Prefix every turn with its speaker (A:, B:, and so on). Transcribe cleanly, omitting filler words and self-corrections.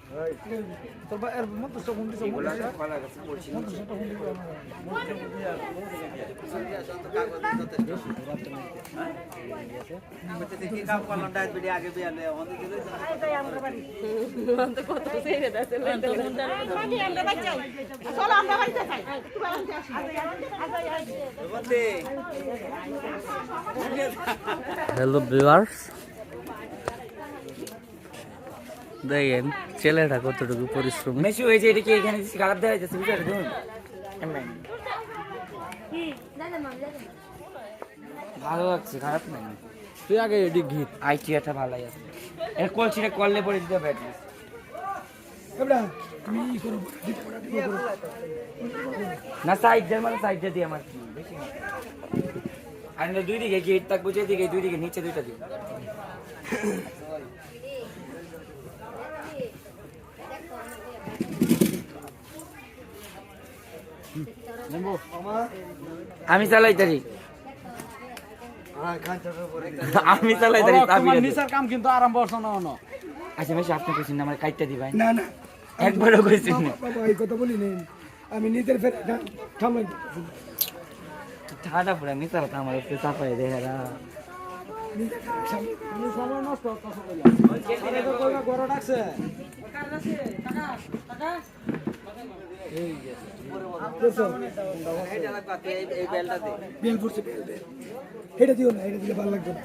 A: তোর এর মতো সব হুন্ডি সব
B: এগুলা ভালো কাছে পড়ছি
A: মতো সব হুন্ডি
B: কি কাম করলাম ডাইট বিডি আগে বিয়ালে আমাদের দিলে
C: তো কত ছেড়ে দাও আমরা বাচ্চা চলো আমরা বাড়িতে যাই
B: বলতে
D: হ্যালো ভিউয়ার্স, দেখেন ছেলেটা কতটুকু পরিশ্রম।
B: মেশি হয়েছে এটা কি এখানে খারাপ দেওয়া যাচ্ছে বুঝতে পারছেন ভালো লাগছে খারাপ নাই
A: তুই আগে এডি গীত
B: আইটি এটা ভালোই আছে এর কলছিটা করলে পরে দিতে হবে
A: এবড়া আমি ই করব
B: না সাইড দিয়ে মানে সাইড দিয়ে আমার কি বেশি না আর দুই দিকে গেট তাক বুঝে দিকে দুই দিকে নিচে দুইটা দিকে আমি চালাই তারি আমি চালাই তারি
A: তোমার নিসার কাম কিন্তু আরম্ভ হচ্ছে না না
B: আচ্ছা মেশি আপনি কইছেন না আমার কাইটটা দিবেন
E: না না
B: একবারও কইছেন না
E: বাবা এই কথা বলি নেই আমি নিজের ফের থামাই
B: ঠাডা পুরা মিছা কথা আমার একটু চাপাই দেখারা
A: সময় নষ্ট করতেছ কইলা আরে তো কইলা গড় ডাকছে এই
B: এই বেলটা দে
E: বেল পড়ছে বেল এটা দিও না এটা দিলে ভালো লাগবে না